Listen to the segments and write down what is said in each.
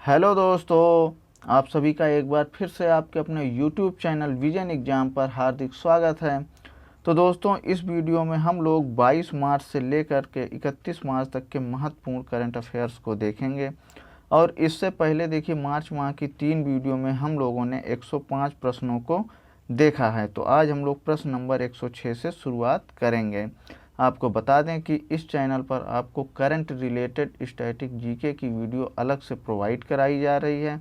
Hello दोस्तों, आप सभी का एक बार फिर से आपके अपने यूट्यूब चैनल विजन एग्जाम पर हार्दिक स्वागत है। तो दोस्तों, इस वीडियो में हम लोग 22 मार्च से लेकर के 31 मार्च तक के महत्वपूर्ण करंट अफेयर्स को देखेंगे। और इससे पहले देखिए, मार्च माह की 3 वीडियो में हम लोगों ने 105 प्रश्नों को देखा है। तो आज हम लोग प्रश्न नंबर 106 से शुरुआत करेंगे। आपको बता दें कि इस चैनल पर आपको करंट रिलेटेड स्टैटिक जीके की वीडियो अलग से प्रोवाइड कराई जा रही है,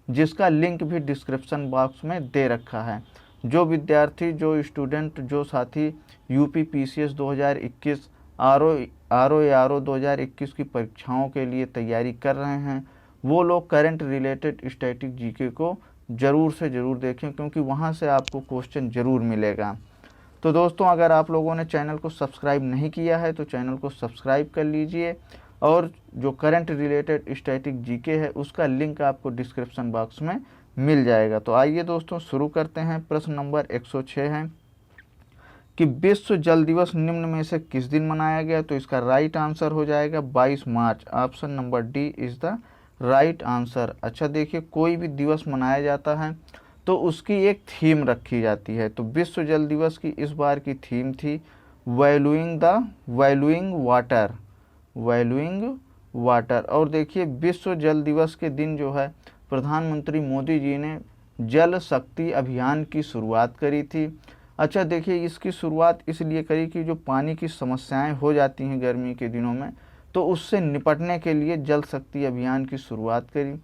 जिसका लिंक भी डिस्क्रिप्शन बॉक्स में दे रखा है। जो विद्यार्थी, जो स्टूडेंट, जो साथी यूपी पीसीएस 2021, आरओ 2021 की परीक्षाओं के लिए तैयारी कर रहे हैं, वो लोग करंट रिलेटेड स्टैटिक जीके को ज़रूर से ज़रूर देखें, क्योंकि वहाँ से आपको क्वेश्चन ज़रूर मिलेगा। तो दोस्तों, अगर आप लोगों ने चैनल को सब्सक्राइब नहीं किया है तो चैनल को सब्सक्राइब कर लीजिए, और जो करंट रिलेटेड स्टैटिक जीके है उसका लिंक आपको डिस्क्रिप्शन बॉक्स में मिल जाएगा। तो आइए दोस्तों, शुरू करते हैं। प्रश्न नंबर 106 है कि विश्व जल दिवस निम्न में से किस दिन मनाया गया। तो इसका राइट आंसर हो जाएगा 22 मार्च। Option number D is the right answer. अच्छा देखिए, कोई भी दिवस मनाया जाता है तो उसकी एक थीम रखी जाती है। तो विश्व जल दिवस की इस बार की थीम थी वैल्यूइंग वाटर। और देखिए, विश्व जल दिवस के दिन जो है प्रधानमंत्री मोदी जी ने जल शक्ति अभियान की शुरुआत करी थी। अच्छा देखिए, इसकी शुरुआत इसलिए करी कि जो पानी की समस्याएं हो जाती हैं गर्मी के दिनों में, तो उससे निपटने के लिए जल शक्ति अभियान की शुरुआत करी,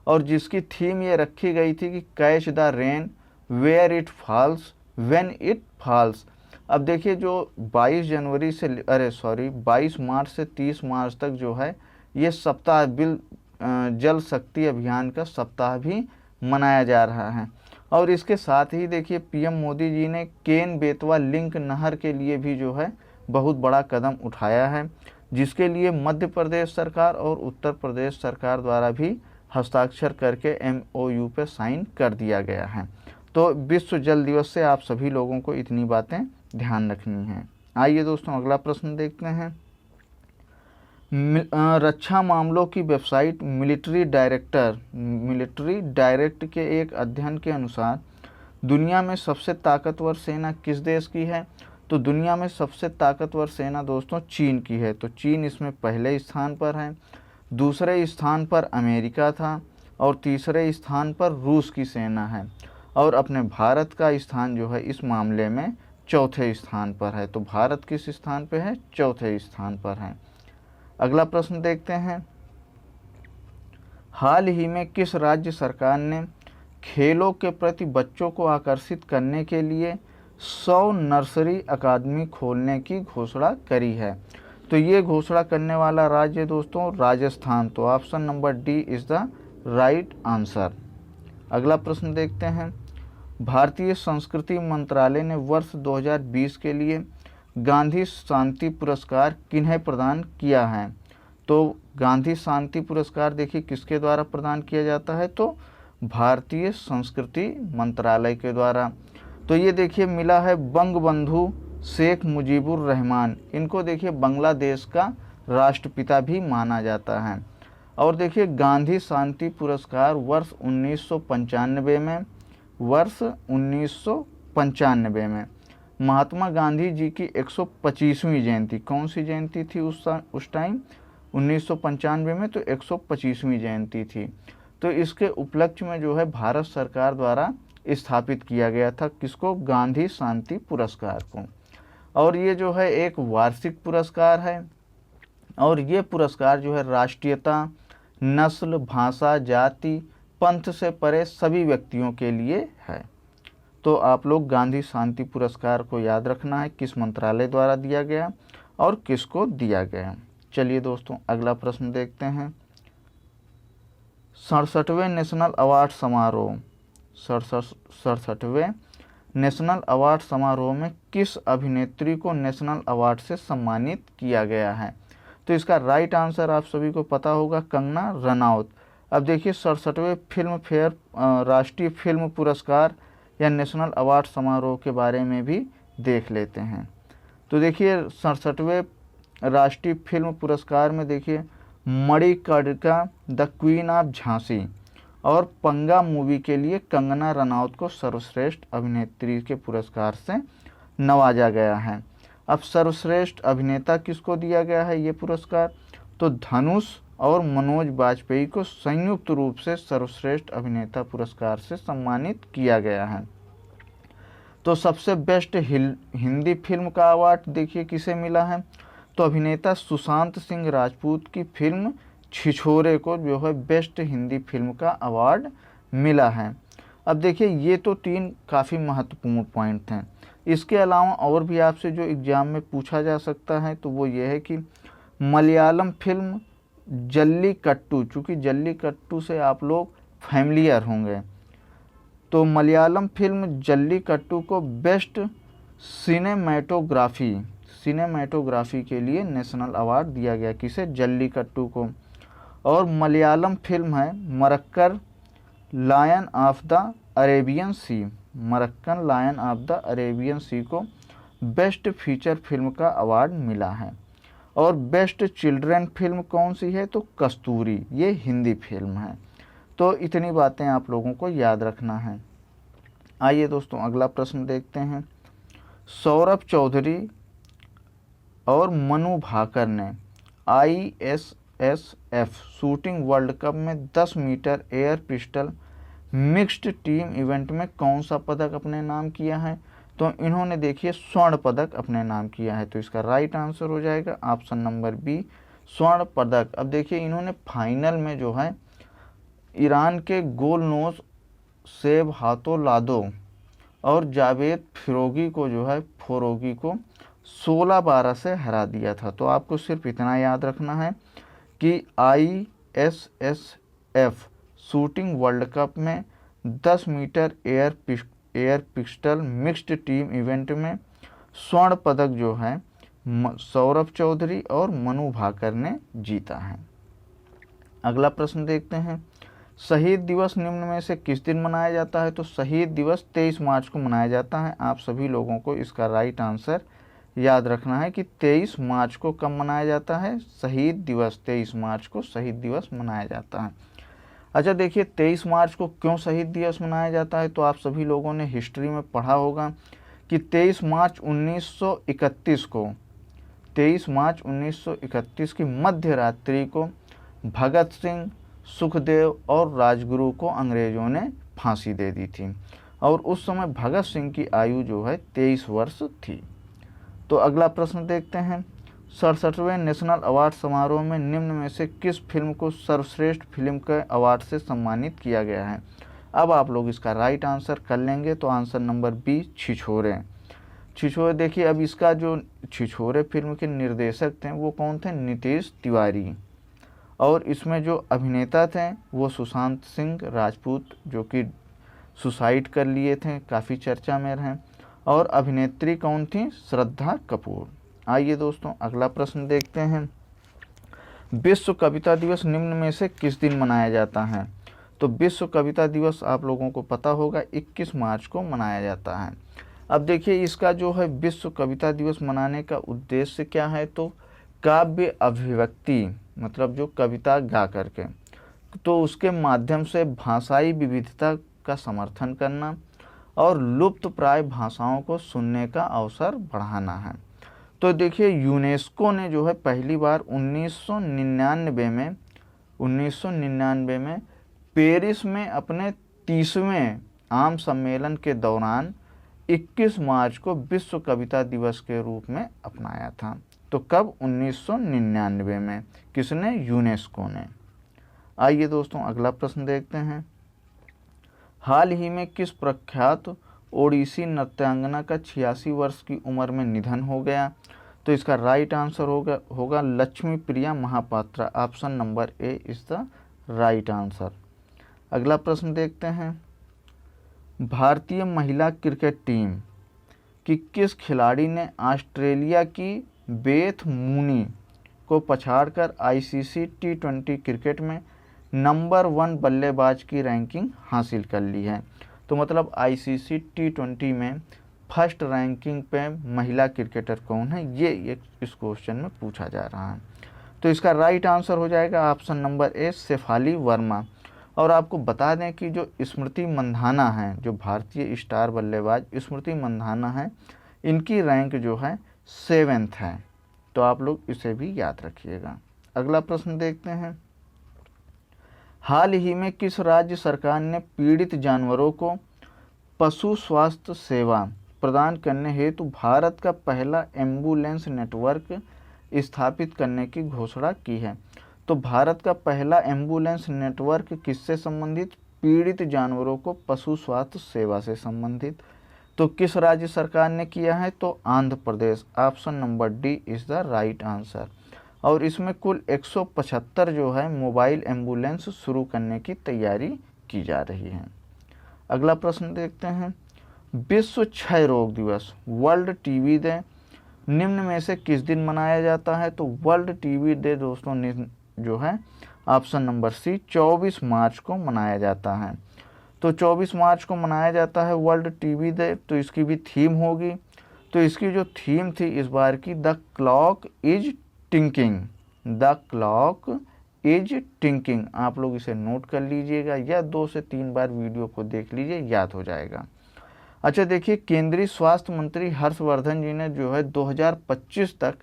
और जिसकी थीम ये रखी गई थी कि catch the rain where it falls when it falls. अब देखिए, जो 22 मार्च से 30 मार्च तक जो है ये सप्ताह जल शक्ति अभियान का सप्ताह भी मनाया जा रहा है। और इसके साथ ही देखिए, पीएम मोदी जी ने केन बेतवा लिंक नहर के लिए भी जो है बहुत बड़ा कदम उठाया है, जिसके लिए मध्य प्रदेश सरकार और उत्तर प्रदेश सरकार द्वारा भी हस्ताक्षर करके एमओयू पे साइन कर दिया गया है। तो विश्व जल दिवस से आप सभी लोगों को इतनी बातें ध्यान रखनी हैं। आइए दोस्तों, अगला प्रश्न देखते हैं। रक्षा मामलों की वेबसाइट मिलिट्री डायरेक्ट के एक अध्ययन के अनुसार दुनिया में सबसे ताकतवर सेना किस देश की है। तो दुनिया में सबसे ताकतवर सेना दोस्तों चीन की है। तो चीन इसमें पहले स्थान पर है, दूसरे स्थान पर अमेरिका था, और तीसरे स्थान पर रूस की सेना है, और अपने भारत का स्थान जो है इस मामले में चौथे स्थान पर है। तो भारत किस स्थान पर है? चौथे स्थान पर है। अगला प्रश्न देखते हैं। हाल ही में किस राज्य सरकार ने खेलों के प्रति बच्चों को आकर्षित करने के लिए 100 नर्सरी अकादमी खोलने की घोषणा करी है। तो ये घोषणा करने वाला राज्य दोस्तों राजस्थान। तो option number D is the right answer. अगला प्रश्न देखते हैं। भारतीय संस्कृति मंत्रालय ने वर्ष 2020 के लिए गांधी शांति पुरस्कार किन्हें प्रदान किया है। तो गांधी शांति पुरस्कार देखिए किसके द्वारा प्रदान किया जाता है। तो भारतीय संस्कृति मंत्रालय के द्वारा। तो ये देखिए मिला है बंगबंधु शेख मुजीबुर रहमान। इनको देखिए बांग्लादेश का राष्ट्रपिता भी माना जाता है। और देखिए, गांधी शांति पुरस्कार वर्ष 1995 में महात्मा गांधी जी की 125वीं जयंती, कौन सी जयंती थी उस टाइम? 1995 में तो 125वीं जयंती थी। तो इसके उपलक्ष्य में जो है भारत सरकार द्वारा स्थापित किया गया था किसको? गांधी शांति पुरस्कार को। और ये जो है एक वार्षिक पुरस्कार है, और ये पुरस्कार जो है राष्ट्रीयता, नस्ल, भाषा, जाति, पंथ से परे सभी व्यक्तियों के लिए है। तो आप लोग गांधी शांति पुरस्कार को याद रखना है, किस मंत्रालय द्वारा दिया गया और किसको दिया गया। चलिए दोस्तों, अगला प्रश्न देखते हैं। 67वें नेशनल अवार्ड समारोह 67वें नेशनल अवार्ड समारोह में किस अभिनेत्री को नेशनल अवार्ड से सम्मानित किया गया है। तो इसका राइट आंसर आप सभी को पता होगा, कंगना रनौत। अब देखिए, 67वें फिल्म फेयर राष्ट्रीय फिल्म पुरस्कार या नेशनल अवार्ड समारोह के बारे में भी देख लेते हैं। तो देखिए, 67वें राष्ट्रीय फिल्म पुरस्कार में देखिए Manikarnika the queen of Jhansi और पंगा मूवी के लिए कंगना रनौत को सर्वश्रेष्ठ अभिनेत्री के पुरस्कार से नवाजा गया है। अब सर्वश्रेष्ठ अभिनेता किसको दिया गया है ये पुरस्कार, तो धनुष और मनोज बाजपेयी को संयुक्त रूप से सर्वश्रेष्ठ अभिनेता पुरस्कार से सम्मानित किया गया है। तो सबसे बेस्ट हिंदी फिल्म का अवार्ड देखिए किसे मिला है, तो अभिनेता सुशांत सिंह राजपूत की फिल्म छिछोरे को जो है बेस्ट हिंदी फिल्म का अवार्ड मिला है। अब देखिए ये तो 3 काफ़ी महत्वपूर्ण पॉइंट हैं। इसके अलावा और भी आपसे जो एग्ज़ाम में पूछा जा सकता है तो वो ये है कि मलयालम फिल्म जल्लीकट्टू, चूँकि जल्लीकट्टू से आप लोग फैमिलियर होंगे, तो मलयालम फिल्म जल्लीकट्टू को बेस्ट सिनेमेटोग्राफी के लिए नेशनल अवार्ड दिया गया, किसे, जल्लीकट्टू को। और मलयालम फिल्म है मरक्कन लायन ऑफ द अरेबियन सी को बेस्ट फीचर फिल्म का अवार्ड मिला है। और बेस्ट चिल्ड्रन फिल्म कौन सी है, तो कस्तूरी, ये हिंदी फिल्म है। तो इतनी बातें आप लोगों को याद रखना है। आइए दोस्तों अगला प्रश्न देखते हैं। सौरभ चौधरी और मनु भाकर ने ISSF शूटिंग वर्ल्ड कप में 10 metre air pistol mixed team event में कौन सा पदक अपने नाम किया है, तो इन्होंने देखिए स्वर्ण पदक अपने नाम किया है। तो इसका राइट आंसर हो जाएगा ऑप्शन नंबर बी, स्वर्ण पदक। अब देखिए इन्होंने फाइनल में जो है ईरान के गोलनोज सेब हाथो लादो और जावेद फिरोगी को 16-12 से हरा दिया था। तो आपको सिर्फ इतना याद रखना है कि ISSF शूटिंग वर्ल्ड कप में 10 metre air pistol mixed team event में स्वर्ण पदक जो है सौरभ चौधरी और मनु भाकर ने जीता है। अगला प्रश्न देखते हैं। शहीद दिवस निम्न में से किस दिन मनाया जाता है, तो शहीद दिवस 23 मार्च को मनाया जाता है। आप सभी लोगों को इसका राइट आंसर याद रखना है कि 23 मार्च को कब मनाया जाता है, शहीद दिवस 23 मार्च को शहीद दिवस मनाया जाता है। अच्छा देखिए 23 मार्च को क्यों शहीद दिवस मनाया जाता है, तो आप सभी लोगों ने हिस्ट्री में पढ़ा होगा कि 23 मार्च 1931 की मध्य रात्रि को भगत सिंह, सुखदेव और राजगुरु को अंग्रेज़ों ने फांसी दे दी थी और उस समय भगत सिंह की आयु जो है 23 वर्ष थी। तो अगला प्रश्न देखते हैं। 67वें नेशनल अवार्ड समारोह में निम्न में से किस फिल्म को सर्वश्रेष्ठ फिल्म के अवार्ड से सम्मानित किया गया है। अब आप लोग इसका राइट आंसर कर लेंगे, तो आंसर नंबर बी, छिछोरे। देखिए अब इसका जो छिछोरे फिल्म के निर्देशक थे वो कौन थे, नीतीश तिवारी। और इसमें जो अभिनेता थे वो सुशांत सिंह राजपूत, जो कि सुसाइड कर लिए थे, काफ़ी चर्चा में रहे। और अभिनेत्री कौन थी, श्रद्धा कपूर। आइए दोस्तों अगला प्रश्न देखते हैं। विश्व कविता दिवस निम्न में से किस दिन मनाया जाता है, तो विश्व कविता दिवस आप लोगों को पता होगा 21 मार्च को मनाया जाता है। अब देखिए इसका जो है विश्व कविता दिवस मनाने का उद्देश्य क्या है, तो काव्य अभिव्यक्ति, मतलब जो कविता गा करके, तो उसके माध्यम से भाषाई विविधता का समर्थन करना और लुप्त प्राय भाषाओं को सुनने का अवसर बढ़ाना है। तो देखिए यूनेस्को ने जो है पहली बार 1999 में पेरिस में अपने 30वें आम सम्मेलन के दौरान 21 मार्च को विश्व कविता दिवस के रूप में अपनाया था। तो कब, 1999 में। किसने, यूनेस्को ने। आइए दोस्तों अगला प्रश्न देखते हैं। हाल ही में किस प्रख्यात ओडिसी नृत्यांगना का 86 वर्ष की उम्र में निधन हो गया, तो इसका राइट आंसर होगा Lakshmi Priya Mahapatra. Option number A is the right answer. अगला प्रश्न देखते हैं। भारतीय महिला क्रिकेट टीम की किस खिलाड़ी ने ऑस्ट्रेलिया की बेथ मूनी को पछाड़कर ICC T20 क्रिकेट में नंबर 1 बल्लेबाज की रैंकिंग हासिल कर ली है। तो मतलब ICC T20 में फर्स्ट रैंकिंग पे महिला क्रिकेटर कौन है, ये इस क्वेश्चन में पूछा जा रहा है। तो इसका राइट आंसर हो जाएगा option number A Shefali Verma. और आपको बता दें कि जो स्मृति मंधाना हैं, जो भारतीय स्टार बल्लेबाज स्मृति मंधाना हैं, इनकी रैंक जो है 7th है। तो आप लोग इसे भी याद रखिएगा। अगला प्रश्न देखते हैं, हाल ही में किस राज्य सरकार ने पीड़ित जानवरों को पशु स्वास्थ्य सेवा प्रदान करने हेतु भारत का पहला एम्बुलेंस नेटवर्क स्थापित करने की घोषणा की है? तो भारत का पहला एम्बुलेंस नेटवर्क किससे संबंधित? पीड़ित जानवरों को पशु स्वास्थ्य सेवा से संबंधित। तो किस राज्य सरकार ने किया है? तो Andhra Pradesh. Option number D is the right answer. और इसमें कुल 175 जो है मोबाइल एम्बुलेंस शुरू करने की तैयारी की जा रही है। अगला प्रश्न देखते हैं, विश्व क्षय रोग दिवस वर्ल्ड टीबी डे निम्न में से किस दिन मनाया जाता है? तो वर्ल्ड टीबी डे दोस्तों जो है ऑप्शन नंबर सी 24 मार्च को मनाया जाता है। तो 24 मार्च को मनाया जाता है वर्ल्ड टीबी डे। तो इसकी भी थीम होगी, तो इसकी जो थीम थी इस बार की, the clock is टिंकिंग। The clock is टिंकिंग, आप लोग इसे नोट कर लीजिएगा या 2 से 3 बार वीडियो को देख लीजिए, याद हो जाएगा। अच्छा देखिए, केंद्रीय स्वास्थ्य मंत्री हर्षवर्धन जी ने जो है 2025 तक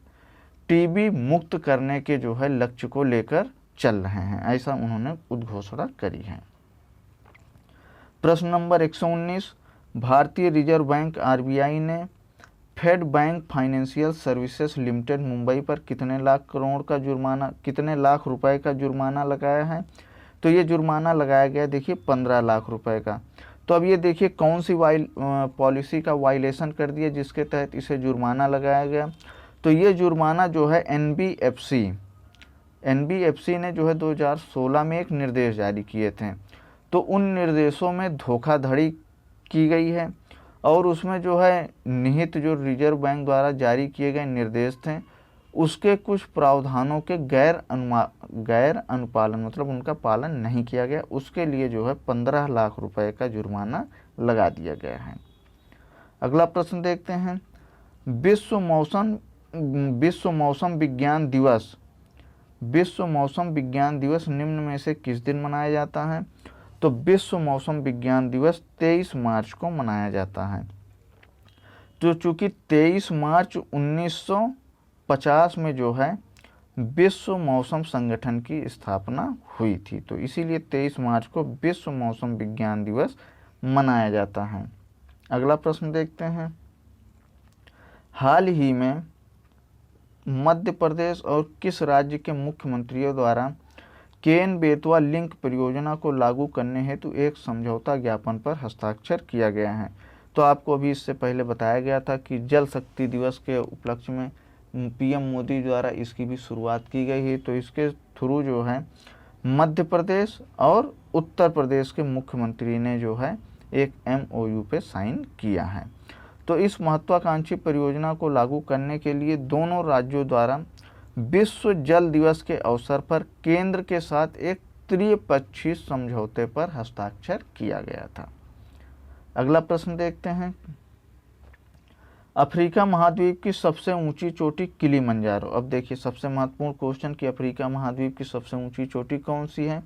टीबी मुक्त करने के जो है लक्ष्य को लेकर चल रहे हैं, ऐसा उन्होंने उद्घोषणा करी है। प्रश्न नंबर 119, भारतीय रिजर्व बैंक आरबीआई ने Fed bank financial services limited Mumbai पर कितने लाख रुपए का जुर्माना लगाया है? तो ये जुर्माना लगाया गया देखिए 15 लाख रुपए का। तो अब ये देखिए कौन सी पॉलिसी का वायलेशन कर दिया जिसके तहत इसे जुर्माना लगाया गया? तो ये जुर्माना जो है एनबीएफसी ने जो है 2016 में एक निर्देश जारी किए थे। तो उन निर्देशों में धोखाधड़ी की गई है और उसमें जो है निहित जो रिजर्व बैंक द्वारा जारी किए गए निर्देश थे उसके कुछ प्रावधानों के गैर अनुपालन, मतलब उनका पालन नहीं किया गया, उसके लिए जो है 15 लाख रुपए का जुर्माना लगा दिया गया है। अगला प्रश्न देखते हैं, विश्व मौसम विज्ञान दिवस निम्न में से किस दिन मनाया जाता है? तो विश्व मौसम विज्ञान दिवस 23 मार्च को मनाया जाता है। तो चूंकि 23 मार्च 1950 में जो है विश्व मौसम संगठन की स्थापना हुई थी, तो इसीलिए 23 मार्च को विश्व मौसम विज्ञान दिवस मनाया जाता है। अगला प्रश्न देखते हैं, हाल ही में मध्य प्रदेश और किस राज्य के मुख्यमंत्रियों द्वारा केन बेतवा लिंक परियोजना को लागू करने हेतु एक समझौता ज्ञापन पर हस्ताक्षर किया गया है? तो आपको अभी इससे पहले बताया गया था कि जल शक्ति दिवस के उपलक्ष्य में पीएम मोदी द्वारा इसकी भी शुरुआत की गई है। तो इसके थ्रू जो है मध्य प्रदेश और उत्तर प्रदेश के मुख्यमंत्री ने जो है एक MOU पे साइन किया है। तो इस महत्वाकांक्षी परियोजना को लागू करने के लिए दोनों राज्यों द्वारा विश्व जल दिवस के अवसर पर केंद्र के साथ एक त्रिपक्षीय समझौते पर हस्ताक्षर किया गया था। अगला प्रश्न देखते हैं, अफ्रीका महाद्वीप की सबसे ऊंची चोटी किलिमंजारो। अब देखिए सबसे महत्वपूर्ण क्वेश्चन कि अफ्रीका महाद्वीप की सबसे ऊंची चोटी कौन सी है?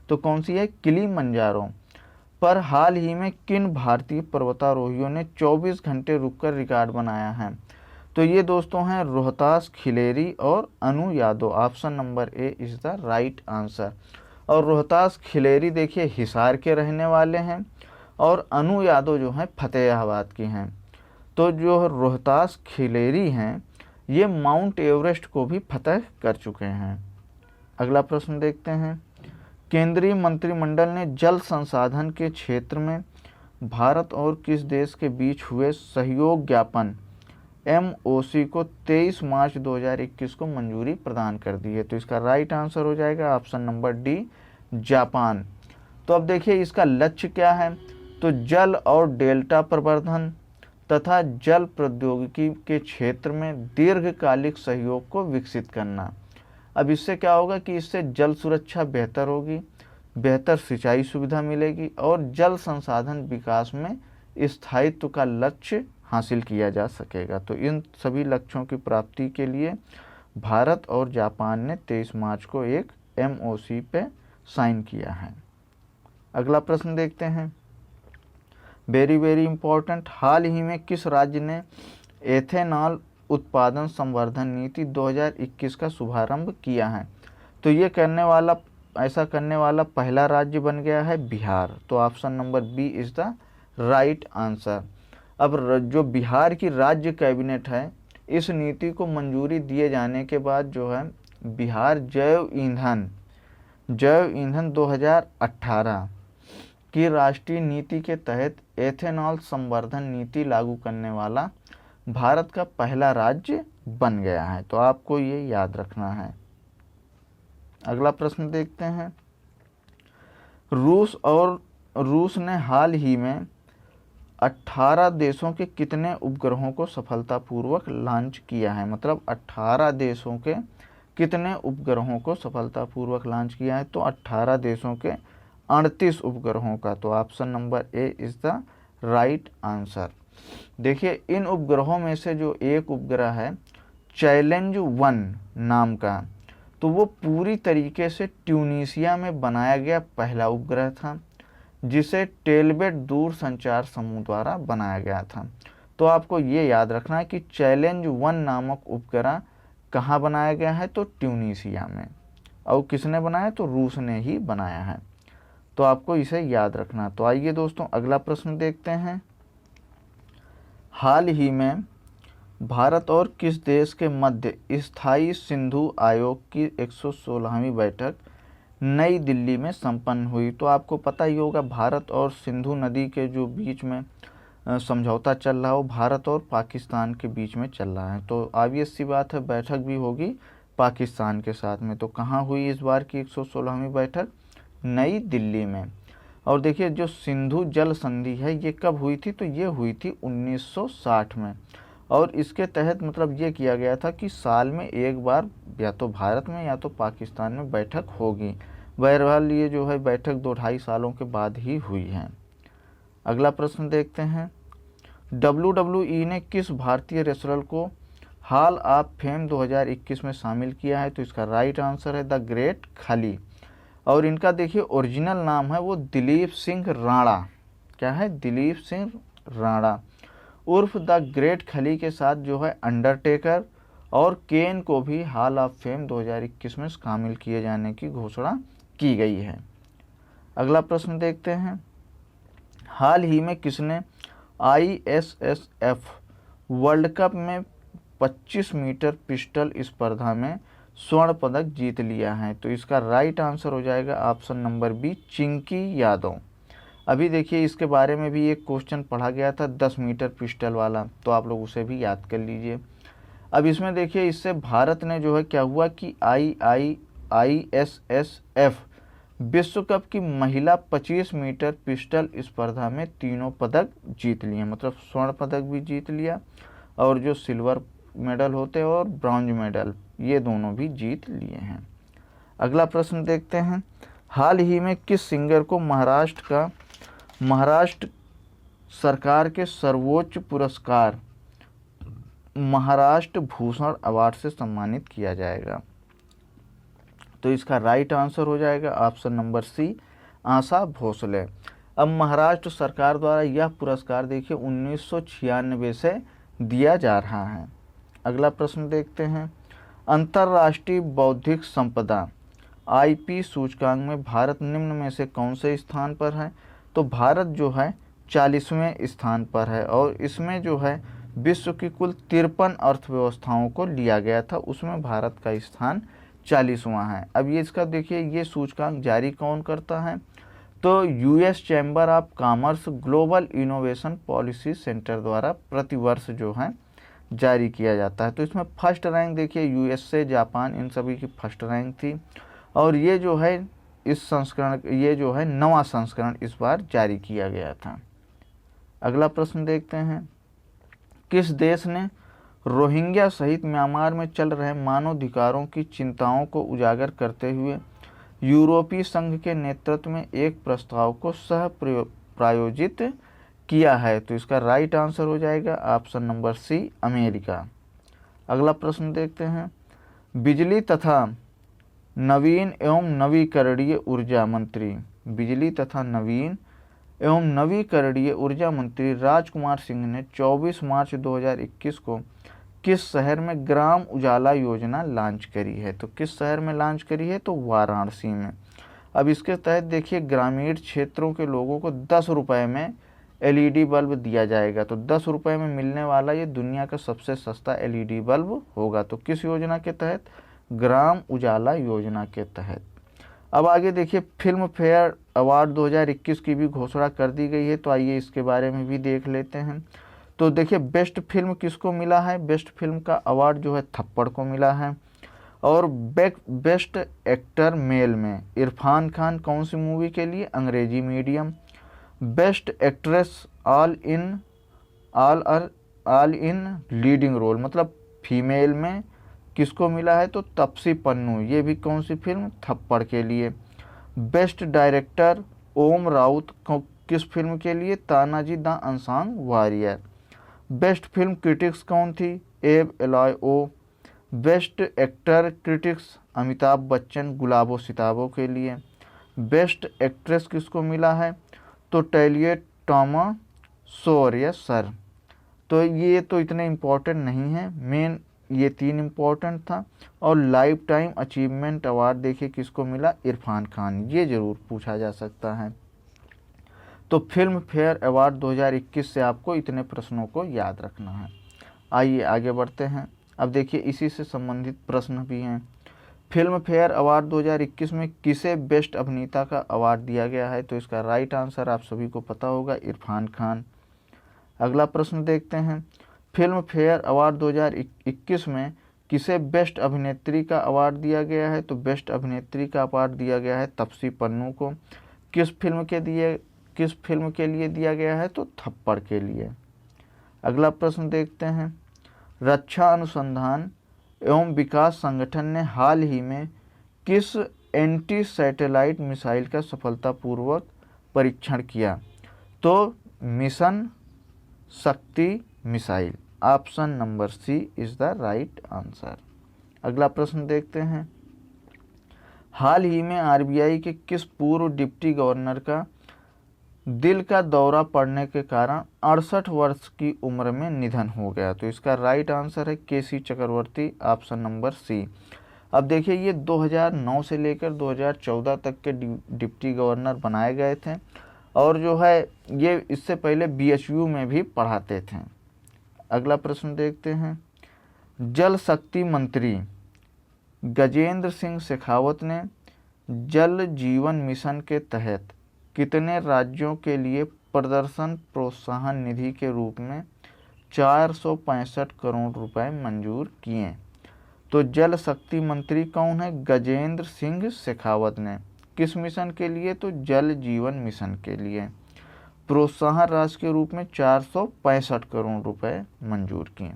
तो कौन सी है? किलिमंजारो। पर हाल ही में किन भारतीय पर्वतारोहियों ने 24 घंटे रुककर रिकॉर्ड बनाया है? तो ये दोस्तों हैं रोहतास खिलेरी और Anu Yadav. Option number A is the right answer. और रोहतास खिलेरी देखिए हिसार के रहने वाले हैं और अनु यादव जो हैं फतेहाबाद की हैं। तो जो रोहतास खिलेरी हैं ये माउंट एवरेस्ट को भी फतह कर चुके हैं। अगला प्रश्न देखते हैं, केंद्रीय मंत्रिमंडल ने जल संसाधन के क्षेत्र में भारत और किस देश के बीच हुए सहयोग ज्ञापन MOC को 23 मार्च 2021 को मंजूरी प्रदान कर दी है? तो इसका राइट आंसर हो जाएगा ऑप्शन नंबर डी जापान। तो अब देखिए इसका लक्ष्य क्या है? तो जल और डेल्टा प्रबंधन तथा जल प्रौद्योगिकी के क्षेत्र में दीर्घकालिक सहयोग को विकसित करना। अब इससे क्या होगा कि इससे जल सुरक्षा बेहतर होगी, बेहतर सिंचाई सुविधा मिलेगी और जल संसाधन विकास में स्थायित्व का लक्ष्य हासिल किया जा सकेगा। तो इन सभी लक्ष्यों की प्राप्ति के लिए भारत और जापान ने 23 मार्च को एक MOC पे साइन किया है। अगला प्रश्न देखते हैं, वेरी वेरी इंपॉर्टेंट, हाल ही में किस राज्य ने एथेनॉल उत्पादन संवर्धन नीति 2021 का शुभारंभ किया है? तो ये ऐसा करने वाला पहला राज्य बन गया है बिहार। तो option number B is the right answer. अब जो बिहार की राज्य कैबिनेट है, इस नीति को मंजूरी दिए जाने के बाद जो है बिहार जैव ईंधन 2018 की राष्ट्रीय नीति के तहत एथेनॉल संवर्धन नीति लागू करने वाला भारत का पहला राज्य बन गया है। तो आपको ये याद रखना है। अगला प्रश्न देखते हैं, रूस ने हाल ही में 18 देशों के कितने उपग्रहों को सफलतापूर्वक लॉन्च किया है? मतलब 18 देशों के कितने उपग्रहों को सफलतापूर्वक लॉन्च किया है? तो 18 देशों के 38 उपग्रहों का। तो option number A is the right answer. देखिए, इन उपग्रहों में से जो एक उपग्रह है चैलेंज 1 नाम का, तो वो पूरी तरीके से ट्यूनीशिया में बनाया गया पहला उपग्रह था, जिसे टेलबेट दूरसंचार समूह द्वारा बनाया गया था। तो आपको ये याद रखना है कि चैलेंज 1 नामक उपग्रह कहाँ बनाया गया है? तो ट्यूनीशिया में। और किसने बनाया? तो रूस ने ही बनाया है। तो आपको इसे याद रखना। तो आइए दोस्तों अगला प्रश्न देखते हैं, हाल ही में भारत और किस देश के मध्य स्थायी सिंधु आयोग की 116वीं बैठक नई दिल्ली में संपन्न हुई? तो आपको पता ही होगा, भारत और सिंधु नदी के जो बीच में समझौता चल रहा है, वो भारत और पाकिस्तान के बीच में चल रहा है। तो ऑब्वियस सी बात है, बैठक भी होगी पाकिस्तान के साथ में। तो कहाँ हुई इस बार की 116वीं बैठक? नई दिल्ली में। और देखिए, जो सिंधु जल संधि है ये कब हुई थी? तो ये हुई थी 1960 में। और इसके तहत मतलब ये किया गया था कि साल में एक बार या तो भारत में या तो पाकिस्तान में बैठक होगी। बहरहाल ये जो है बैठक 2-2.5 सालों के बाद ही हुई है। अगला प्रश्न देखते हैं, WWE ने किस भारतीय रेसलर को हॉल ऑफ फेम 2021 में शामिल किया है? तो इसका राइट आंसर है द ग्रेट खली। और इनका देखिए ओरिजिनल नाम है वो दिलीप सिंह राणा। क्या है? दिलीप सिंह राणा उर्फ द ग्रेट खली के साथ जो है अंडरटेकर और केन को भी हॉल ऑफ फेम 2021 में शामिल किए जाने की घोषणा की गई है। अगला प्रश्न देखते हैं, हाल ही में किसने ISSF वर्ल्ड कप में 25 मीटर पिस्टल स्पर्धा में स्वर्ण पदक जीत लिया है? तो इसका राइट आंसर हो जाएगा option number B, Chinki Yadav. अभी देखिए, इसके बारे में भी एक क्वेश्चन पढ़ा गया था 10 मीटर पिस्टल वाला, तो आप लोग उसे भी याद कर लीजिए। अब इसमें देखिए, इससे भारत ने जो है क्या हुआ कि ISSF विश्व कप की महिला 25 मीटर पिस्टल स्पर्धा में तीनों पदक जीत लिए। मतलब स्वर्ण पदक भी जीत लिया और जो सिल्वर मेडल होते हैं और ब्रॉन्ज मेडल, ये दोनों भी जीत लिए हैं। अगला प्रश्न देखते हैं, हाल ही में किस सिंगर को महाराष्ट्र सरकार के सर्वोच्च पुरस्कार महाराष्ट्र भूषण अवार्ड से सम्मानित किया जाएगा? तो इसका राइट आंसर हो जाएगा ऑप्शन नंबर सी, आशा भोसले। अब महाराष्ट्र सरकार द्वारा यह पुरस्कार देखिए 1996 से दिया जा रहा है। अगला प्रश्न देखते हैं, अंतर्राष्ट्रीय बौद्धिक संपदा IP सूचकांक में भारत निम्न में से कौन से स्थान पर है? तो भारत जो है 40वें स्थान पर है और इसमें जो है विश्व की कुल 53 अर्थव्यवस्थाओं को लिया गया था, उसमें भारत का स्थान 40वां है। अब ये इसका देखिए, ये सूचकांक जारी कौन करता है? तो US chamber of commerce global innovation policy centre द्वारा प्रतिवर्ष जो है जारी किया जाता है। तो इसमें फर्स्ट रैंक देखिए USA, जापान, इन सभी की फर्स्ट रैंक थी। और ये जो है इस संस्करण, ये जो है 9वां संस्करण इस बार जारी किया गया था। अगला प्रश्न देखते हैं, किस देश ने रोहिंग्या सहित म्यांमार में चल रहे मानवाधिकारों की चिंताओं को उजागर करते हुए यूरोपीय संघ के नेतृत्व में एक प्रस्ताव को सह प्रायोजित किया है? तो इसका राइट आंसर हो जाएगा ऑप्शन नंबर सी, अमेरिका। अगला प्रश्न देखते हैं, बिजली तथा नवीन एवं नवीकरणीय ऊर्जा मंत्री, बिजली तथा नवीन एवं नवीकरणीय ऊर्जा मंत्री राजकुमार सिंह ने 24 मार्च 2021 को किस शहर में ग्राम उजाला योजना लॉन्च करी है? तो किस शहर में लॉन्च करी है? तो वाराणसी में। अब इसके तहत देखिए ग्रामीण क्षेत्रों के लोगों को 10 रुपये में एलईडी बल्ब दिया जाएगा। तो 10 रुपये में मिलने वाला ये दुनिया का सबसे सस्ता एलईडी बल्ब होगा। तो किस योजना के तहत? ग्राम उजाला योजना के तहत। अब आगे देखिए फिल्म फेयर अवार्ड 2021 की भी घोषणा कर दी गई है। तो आइए इसके बारे में भी देख लेते हैं। तो देखिए बेस्ट फिल्म किसको मिला है? बेस्ट फिल्म का अवार्ड जो है थप्पड़ को मिला है। और बेस्ट एक्टर मेल में इरफान खान कौन सी मूवी के लिए? Angrezi Medium. Best actress all in leading role मतलब फीमेल में किसको मिला है? तो तापसी पन्नू, ये भी कौन सी फिल्म? थप्पड़ के लिए। बेस्ट डायरेक्टर ओम राउत किस फिल्म के लिए? Tanhaji the unsung warrior. Best film critics कौन थी? Eeb Allay Ooo. Best actor critics Amitabh Bachchan Gulabo Sitabo के लिए। बेस्ट एक्ट्रेस किसको मिला है? तो टैलिए टॉमा सोरिया सर। तो ये तो इतने इम्पोर्टेंट नहीं है, मेन ये 3 इम्पोर्टेंट था। और लाइफ टाइम अचीवमेंट अवार्ड देखिए किसको मिला? इरफान खान, ये ज़रूर पूछा जा सकता है। तो फिल्म फेयर अवार्ड 2021 से आपको इतने प्रश्नों को याद रखना है। आइए आगे बढ़ते हैं। अब देखिए इसी से संबंधित प्रश्न भी हैं। फिल्म फेयर अवार्ड 2021 में किसे बेस्ट अभिनेता का अवार्ड दिया गया है? तो इसका राइट आंसर आप सभी को पता होगा, इरफान खान। अगला प्रश्न देखते हैं। फिल्म फेयर अवार्ड 2021 में किसे बेस्ट अभिनेत्री का अवार्ड दिया गया है? तो बेस्ट अभिनेत्री का अवार्ड दिया गया है तापसी पन्नू को। किस फिल्म के लिए दिया गया है? तो थप्पड़ के लिए। अगला प्रश्न देखते हैं। रक्षा अनुसंधान एवं विकास संगठन ने हाल ही में किस एंटी सैटेलाइट मिसाइल का सफलतापूर्वक परीक्षण किया? तो mission Shakti missile. Option number C is the right answer. अगला प्रश्न देखते हैं। हाल ही में आरबीआई के किस पूर्व डिप्टी गवर्नर का दिल का दौरा पड़ने के कारण 68 वर्ष की उम्र में निधन हो गया? तो इसका राइट आंसर है केसी चक्रवर्ती, ऑप्शन नंबर सी। अब देखिए ये 2009 से लेकर 2014 तक के डिप्टी गवर्नर बनाए गए थे और जो है ये इससे पहले बीएचयू में भी पढ़ाते थे। अगला प्रश्न देखते हैं। जल शक्ति मंत्री गजेंद्र सिंह शेखावत ने जल जीवन मिशन के तहत कितने राज्यों के लिए प्रदर्शन प्रोत्साहन निधि के रूप में 465 करोड़ रुपए मंजूर किए? तो जल शक्ति मंत्री कौन है? गजेंद्र सिंह शेखावत ने। किस मिशन के लिए? तो जल जीवन मिशन के लिए प्रोत्साहन राशि के रूप में 465 करोड़ रुपए मंजूर किए।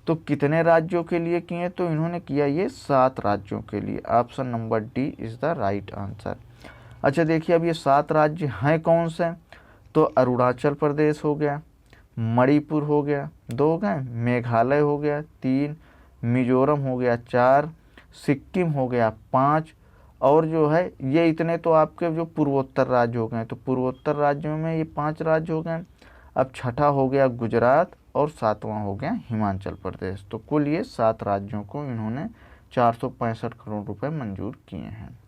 तो कितने राज्यों के लिए किए? तो इन्होंने किया ये 7 राज्यों के लिए। Option number D is the right answer. अच्छा देखिए अब ये 7 राज्य हैं कौन से? तो अरुणाचल प्रदेश हो गया, मणिपुर हो गया, 2 हो गए, मेघालय हो गया 3, मिजोरम हो गया 4, सिक्किम हो गया 5 और जो है ये इतने तो आपके जो पूर्वोत्तर राज्य हो गए। तो पूर्वोत्तर राज्यों में ये 5 राज्य हो गए। अब छठा हो गया गुजरात और 7वां हो गया हिमाचल प्रदेश। तो कुल ये 7 राज्यों को इन्होंने 465 करोड़ रुपए मंजूर किए हैं।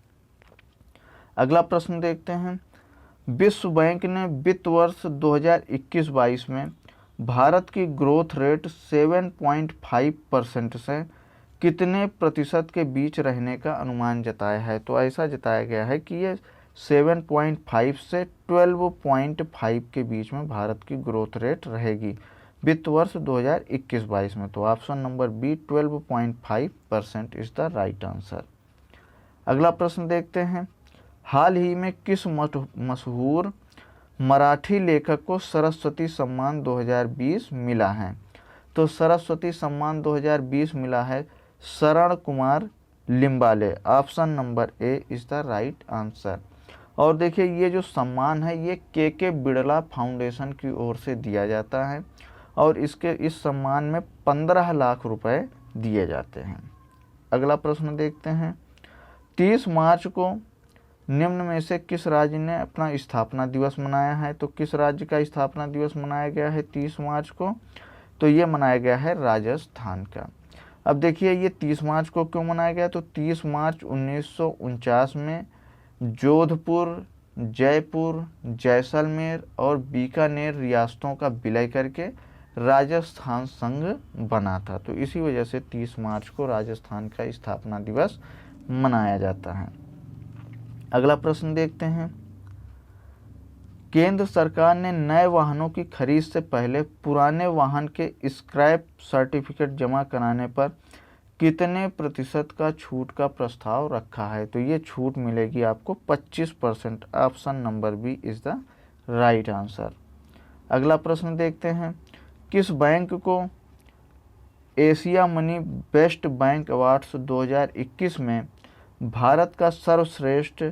अगला प्रश्न देखते हैं। विश्व बैंक ने वित्त वर्ष 2021-22 में भारत की ग्रोथ रेट 7.5% से कितने प्रतिशत के बीच रहने का अनुमान जताया है? तो ऐसा जताया गया है कि ये 7.5 से 12.5 के बीच में भारत की ग्रोथ रेट रहेगी वित्त वर्ष 2021-22 में। तो option number B 12.5% is the right answer. अगला प्रश्न देखते हैं। हाल ही में किस मशहूर मराठी लेखक को सरस्वती सम्मान 2020 मिला है? तो सरस्वती सम्मान 2020 मिला है शरण Kumar Limbale. Option number A is the right answer. और देखिए ये जो सम्मान है ये के बिड़ला फाउंडेशन की ओर से दिया जाता है और इस सम्मान में 15 लाख रुपए दिए जाते हैं। अगला प्रश्न देखते हैं, 30 मार्च को निम्न में से किस राज्य ने अपना स्थापना दिवस मनाया है? तो किस राज्य का स्थापना दिवस मनाया गया है 30 मार्च को? तो ये मनाया गया है राजस्थान का। अब देखिए ये 30 मार्च को क्यों मनाया गया? तो 30 मार्च 1949 में जोधपुर, जयपुर, जैसलमेर और बीकानेर रियासतों का विलय करके राजस्थान संघ बना था। तो इसी वजह से 30 मार्च को राजस्थान का स्थापना दिवस मनाया जाता है। अगला प्रश्न देखते हैं, केंद्र सरकार ने नए वाहनों की खरीद से पहले पुराने वाहन के स्क्रैप सर्टिफिकेट जमा कराने पर कितने प्रतिशत का छूट का प्रस्ताव रखा है? तो ये छूट मिलेगी आपको 25%। Option number B is the right answer. अगला प्रश्न देखते हैं, किस बैंक को Asia money best bank awards 2021 में भारत का सर्वश्रेष्ठ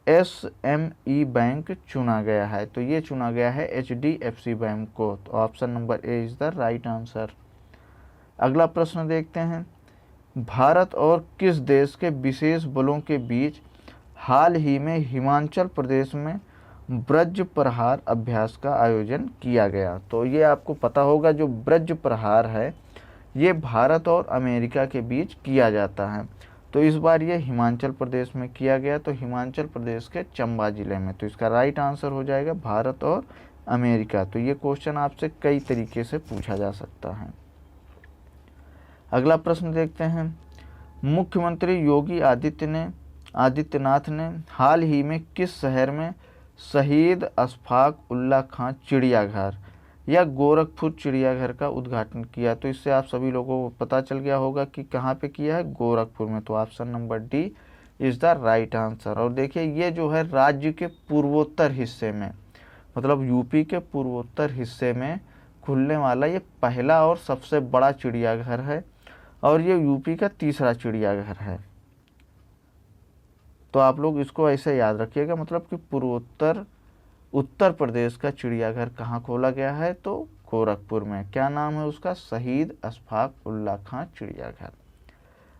SME बैंक चुना गया है? तो ये चुना गया है HDFC बैंक को। तो option number A is the right answer. अगला प्रश्न देखते हैं, भारत और किस देश के विशेष बलों के बीच हाल ही में हिमाचल प्रदेश में ब्रज प्रहार अभ्यास का आयोजन किया गया? तो ये आपको पता होगा, जो ब्रज प्रहार है ये भारत और अमेरिका के बीच किया जाता है। तो इस बार ये हिमाचल प्रदेश में किया गया, तो हिमाचल प्रदेश के चंबा जिले में। तो इसका राइट आंसर हो जाएगा भारत और अमेरिका। तो ये क्वेश्चन आपसे कई तरीके से पूछा जा सकता है। अगला प्रश्न देखते हैं, मुख्यमंत्री योगी आदित्यनाथ ने हाल ही में किस शहर में शहीद अशफाक उल्ला खां चिड़ियाघर या गोरखपुर चिड़ियाघर का उद्घाटन किया? तो इससे आप सभी लोगों को पता चल गया होगा कि कहाँ पे किया है, गोरखपुर में। तो option number D is the right answer. और देखिए ये जो है राज्य के पूर्वोत्तर हिस्से में, मतलब यूपी के पूर्वोत्तर हिस्से में खुलने वाला ये पहला और सबसे बड़ा चिड़ियाघर है, और ये यूपी का तीसरा चिड़ियाघर है। तो आप लोग इसको ऐसे याद रखिएगा, मतलब कि पूर्वोत्तर उत्तर प्रदेश का चिड़ियाघर कहाँ खोला गया है? तो गोरखपुर में। क्या नाम है उसका? शहीद अशफाक उल्ला खां चिड़ियाघर।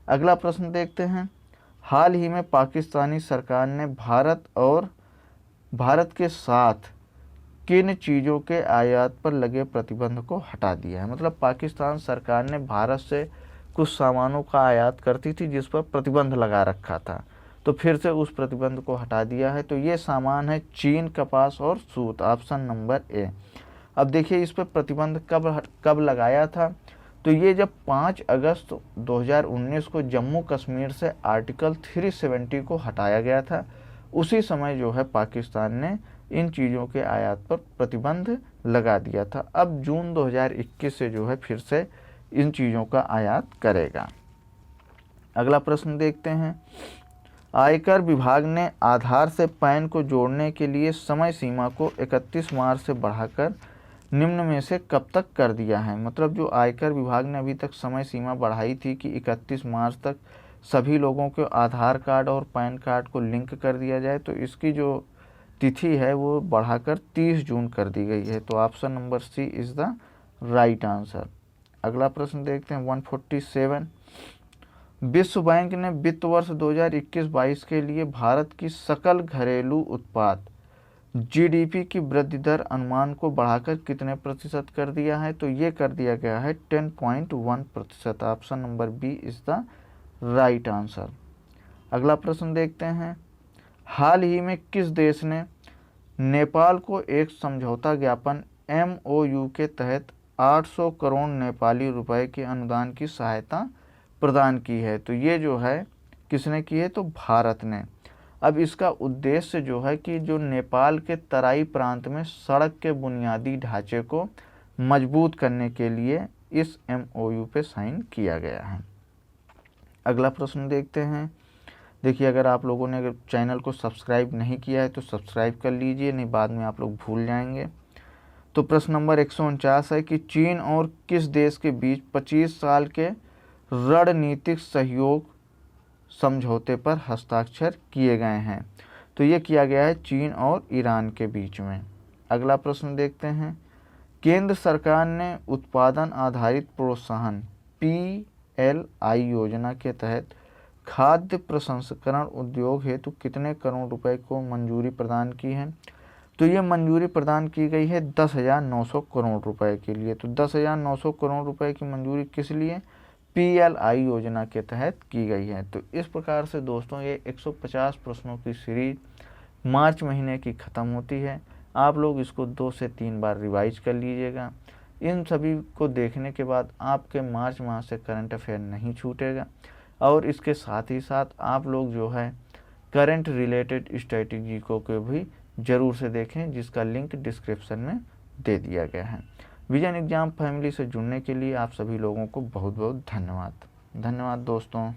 अगला प्रश्न देखते हैं, हाल ही में पाकिस्तानी सरकार ने भारत के साथ किन चीज़ों के आयात पर लगे प्रतिबंध को हटा दिया है? मतलब पाकिस्तान सरकार ने भारत से कुछ सामानों का आयात करती थी जिस पर प्रतिबंध लगा रखा था, तो फिर से उस प्रतिबंध को हटा दिया है। तो ये सामान है चीन, कपास और सूत। ऑप्शन नंबर ए। अब देखिए इस पर प्रतिबंध कब लगाया था? तो ये जब 5 अगस्त 2019 को जम्मू कश्मीर से आर्टिकल 370 को हटाया गया था, उसी समय जो है पाकिस्तान ने इन चीज़ों के आयात पर प्रतिबंध लगा दिया था। अब जून 2021 से जो है फिर से इन चीज़ों का आयात करेगा। अगला प्रश्न देखते हैं, आयकर विभाग ने आधार से पैन को जोड़ने के लिए समय सीमा को 31 मार्च से बढ़ाकर निम्न में से कब तक कर दिया है? मतलब जो आयकर विभाग ने अभी तक समय सीमा बढ़ाई थी कि 31 मार्च तक सभी लोगों के आधार कार्ड और पैन कार्ड को लिंक कर दिया जाए, तो इसकी जो तिथि है वो बढ़ाकर 30 जून कर दी गई है। तो option number C is the right answer. अगला प्रश्न देखते हैं 147, विश्व बैंक ने वित्त वर्ष 2021-22 के लिए भारत की सकल घरेलू उत्पाद GDP की वृद्धि दर अनुमान को बढ़ाकर कितने प्रतिशत कर दिया है? तो ये कर दिया गया है 10.1%। Option number B is the right answer. अगला प्रश्न देखते हैं, हाल ही में किस देश ने नेपाल को एक समझौता ज्ञापन MOU के तहत 800 करोड़ नेपाली रुपए के अनुदान की सहायता प्रदान की है? तो ये जो है किसने की है? तो भारत ने। अब इसका उद्देश्य जो है कि जो नेपाल के तराई प्रांत में सड़क के बुनियादी ढांचे को मजबूत करने के लिए इस MOU पे साइन किया गया है। अगला प्रश्न देखते हैं, देखिए अगर आप लोगों ने अगर चैनल को सब्सक्राइब नहीं किया है तो सब्सक्राइब कर लीजिए, नहीं बाद में आप लोग भूल जाएंगे। तो प्रश्न नंबर 149 है कि चीन और किस देश के बीच 25 साल के रणनीतिक सहयोग समझौते पर हस्ताक्षर किए गए हैं? तो ये किया गया है चीन और ईरान के बीच में। अगला प्रश्न देखते हैं, केंद्र सरकार ने उत्पादन आधारित प्रोत्साहन PLI योजना के तहत खाद्य प्रसंस्करण उद्योग हेतु कितने करोड़ रुपए को मंजूरी प्रदान की है? तो ये मंजूरी प्रदान की गई है 10,900 करोड़ रुपए के लिए। तो 10,900 करोड़ रुपए की मंजूरी किस लिए? PLI योजना के तहत की गई है। तो इस प्रकार से दोस्तों ये 150 प्रश्नों की सीरीज मार्च महीने की ख़त्म होती है। आप लोग इसको 2 से 3 बार रिवाइज कर लीजिएगा। इन सभी को देखने के बाद आपके मार्च माह से करंट अफेयर नहीं छूटेगा। और इसके साथ ही साथ आप लोग जो है करंट रिलेटेड स्ट्रेटजी को भी ज़रूर से देखें, जिसका लिंक डिस्क्रिप्शन में दे दिया गया है। विजन एग्जाम फैमिली से जुड़ने के लिए आप सभी लोगों को बहुत बहुत धन्यवाद। धन्यवाद दोस्तों।